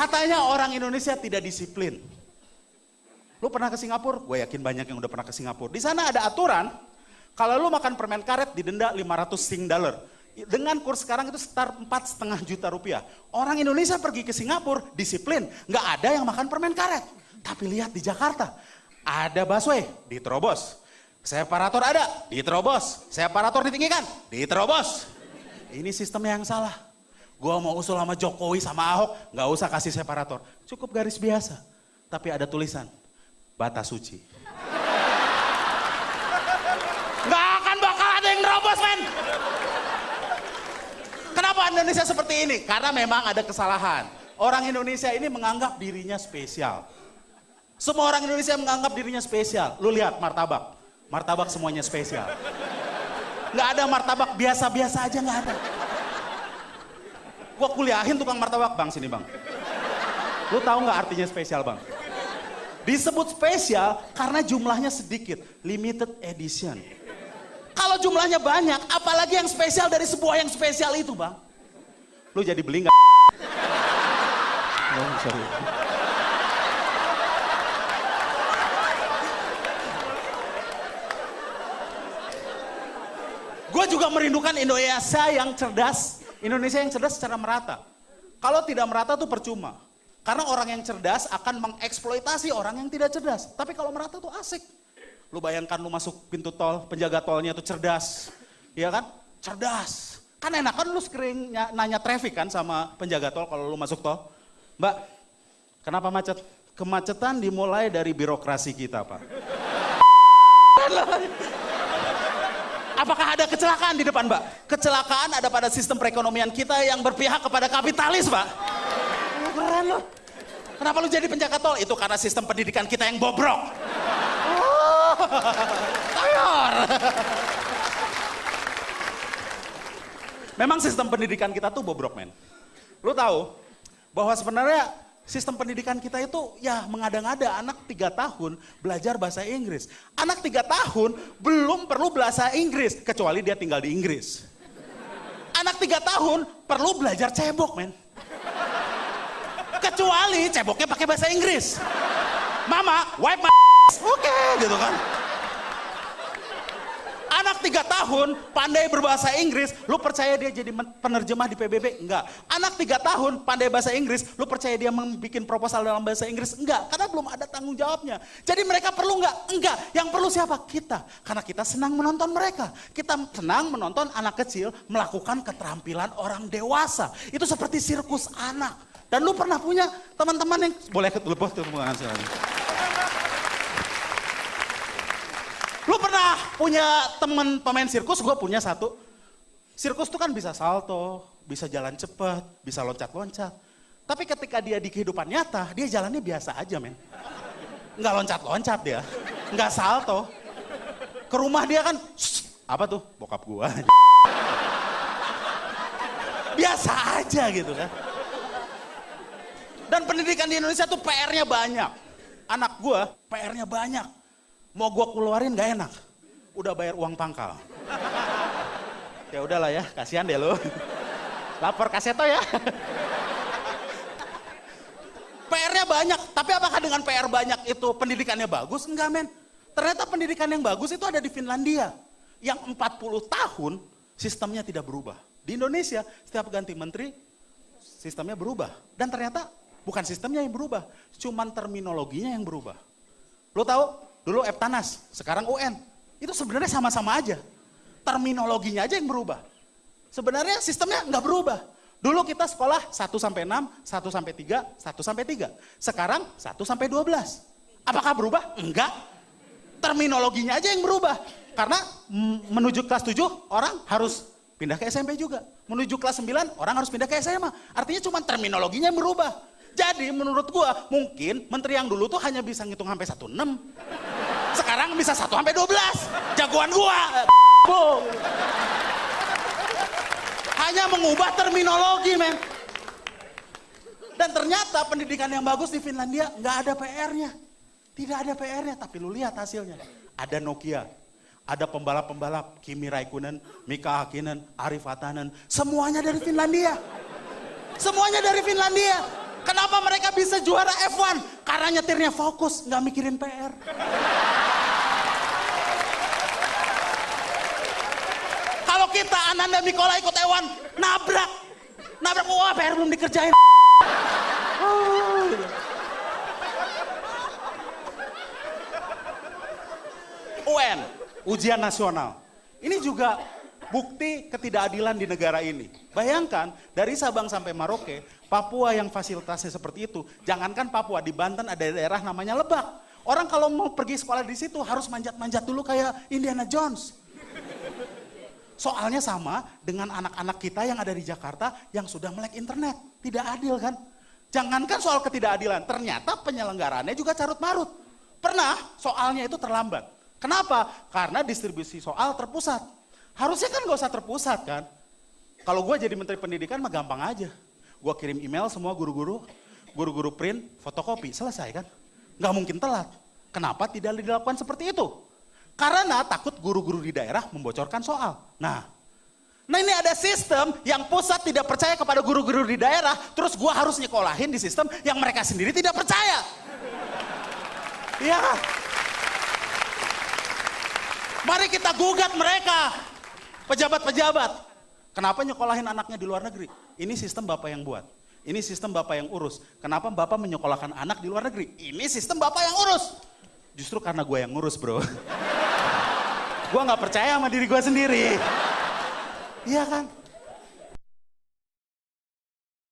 Katanya orang Indonesia tidak disiplin. Lu pernah ke Singapura? Gue yakin banyak yang udah pernah ke Singapura. Di sana ada aturan, kalau lu makan permen karet didenda 500 Sing dollar. Dengan kurs sekarang itu sekitar 4,5 juta rupiah. Orang Indonesia pergi ke Singapura, disiplin. Nggak ada yang makan permen karet. Tapi lihat di Jakarta, ada busway, diterobos. Separator ada, diterobos. Separator ditinggikan, diterobos. Ini sistem yang salah. Gua mau usul sama Jokowi sama Ahok, nggak usah kasih separator. Cukup garis biasa. Tapi ada tulisan, batas suci. Nggak akan bakal ada yang nerobos, men. Kenapa Indonesia seperti ini? Karena memang ada kesalahan. Orang Indonesia ini menganggap dirinya spesial. Semua orang Indonesia menganggap dirinya spesial. Lu lihat martabak. Martabak semuanya spesial. Nggak ada martabak biasa-biasa aja, nggak ada. Gua kuliahin tukang martabak, bang sini bang. Lu tahu nggak artinya spesial bang? Disebut spesial karena jumlahnya sedikit, limited edition. Kalau jumlahnya banyak, apalagi yang spesial dari sebuah yang spesial itu bang? Lu jadi beli nggak? Oh, sorry. Gue juga merindukan Indonesia yang cerdas. Indonesia yang cerdas secara merata. Kalau tidak merata tuh percuma. Karena orang yang cerdas akan mengeksploitasi orang yang tidak cerdas. Tapi kalau merata tuh asik. Lu bayangkan lu masuk pintu tol, penjaga tolnya tuh cerdas. Iya kan? Cerdas. Kan enak kan lu sering nanya traffic kan sama penjaga tol kalau lu masuk tol. Mbak, kenapa macet? Kemacetan dimulai dari birokrasi kita, Pak. Apakah ada kecelakaan di depan, Mbak? Kecelakaan ada pada sistem perekonomian kita yang berpihak kepada kapitalis, Pak. Keren loh. Kenapa lu jadi penjaga tol? Itu karena sistem pendidikan kita yang bobrok. Tayor. Memang sistem pendidikan kita tuh bobrok, men. Lu tahu bahwa sebenarnya sistem pendidikan kita itu ya mengada-ngada. Anak 3 tahun belajar bahasa Inggris. Anak 3 tahun belum perlu bahasa Inggris kecuali dia tinggal di Inggris. Anak 3 tahun perlu belajar cebok, men. Kecuali ceboknya pakai bahasa Inggris. Mama, wipe my oke, gitu kan. Anak 3 tahun pandai berbahasa Inggris, lu percaya dia jadi penerjemah di PBB? Enggak. Anak 3 tahun pandai bahasa Inggris, lu percaya dia membuat proposal dalam bahasa Inggris? Enggak, karena belum ada tanggung jawabnya. Jadi mereka perlu enggak? Enggak. Yang perlu siapa? Kita. Karena kita senang menonton mereka. Kita senang menonton anak kecil melakukan keterampilan orang dewasa. Itu seperti sirkus anak. Dan lu pernah punya teman-teman yang boleh lepas tuh tangan sekali. Lu pernah punya teman pemain sirkus? Gue punya satu. Sirkus tuh kan bisa salto, bisa jalan cepat, bisa loncat-loncat. Tapi ketika dia di kehidupan nyata, dia jalannya biasa aja, men. Nggak loncat-loncat dia, nggak salto. Ke rumah dia kan, apa tuh? Bokap gua. Biasa aja gitu kan. Dan pendidikan di Indonesia tuh PR-nya banyak. Anak gua PR-nya banyak. Mau gua keluarin gak enak. Udah bayar uang pangkal. Ya udahlah ya, kasihan deh lo. Lapor Kaseto ya. PR-nya banyak, tapi apakah dengan PR banyak itu pendidikannya bagus? Enggak, men. Ternyata pendidikan yang bagus itu ada di Finlandia. Yang 40 tahun sistemnya tidak berubah. Di Indonesia setiap ganti menteri sistemnya berubah. Dan ternyata bukan sistemnya yang berubah, cuman terminologinya yang berubah. Lo tahu? Dulu Eptanas, sekarang UN. Itu sebenarnya sama-sama aja. Terminologinya aja yang berubah. Sebenarnya sistemnya nggak berubah. Dulu kita sekolah 1 sampai 6, 1 sampai 3, 1 sampai 3. Sekarang 1 sampai 12. Apakah berubah? Enggak. Terminologinya aja yang berubah. Karena menuju kelas 7 orang harus pindah ke SMP juga. Menuju kelas 9 orang harus pindah ke SMA. Artinya cuma terminologinya yang berubah. Jadi menurut gua mungkin menteri yang dulu tuh hanya bisa ngitung sampai 16. Sekarang bisa 1 sampai 12. Jagoan gua. Hanya mengubah terminologi, men. Dan ternyata pendidikan yang bagus di Finlandia nggak ada PR-nya. Tidak ada PR-nya, tapi lu lihat hasilnya. Ada Nokia, ada pembalap-pembalap, Kimi Räikkönen, Mika Häkkinen, Ari Vatanen, semuanya dari Finlandia. Semuanya dari Finlandia. Kenapa mereka bisa juara F1? Karena nyetirnya fokus, nggak mikirin PR. Kalau kita Ananda Mikola ikut F1, nabrak, wah PR belum dikerjain. UN, ujian nasional. Ini juga bukti ketidakadilan di negara ini. Bayangkan dari Sabang sampai Merauke, Papua yang fasilitasnya seperti itu. Jangankan Papua, di Banten ada daerah namanya Lebak. Orang kalau mau pergi sekolah di situ harus manjat-manjat dulu kayak Indiana Jones. Soalnya sama dengan anak-anak kita yang ada di Jakarta yang sudah melek internet. Tidak adil kan? Jangankan soal ketidakadilan, ternyata penyelenggaraannya juga carut-marut. Pernah soalnya itu terlambat. Kenapa? Karena distribusi soal terpusat. Harusnya kan gak usah terpusat kan. Kalau gue jadi menteri pendidikan mah gampang aja. Gue kirim email semua guru-guru print, fotokopi, selesai kan. Gak mungkin telat. Kenapa tidak dilakukan seperti itu? Karena takut guru-guru di daerah membocorkan soal. Nah ini ada sistem yang pusat tidak percaya kepada guru-guru di daerah, terus gue harus nyekolahin di sistem yang mereka sendiri tidak percaya. Iya kan? Mari kita gugat mereka, pejabat-pejabat. Kenapa nyekolahin anaknya di luar negeri? Ini sistem Bapak yang buat. Ini sistem Bapak yang urus. Kenapa Bapak menyekolahkan anak di luar negeri? Ini sistem Bapak yang urus. Justru karena gue yang ngurus, bro. Gue gak percaya sama diri gue sendiri. Iya kan?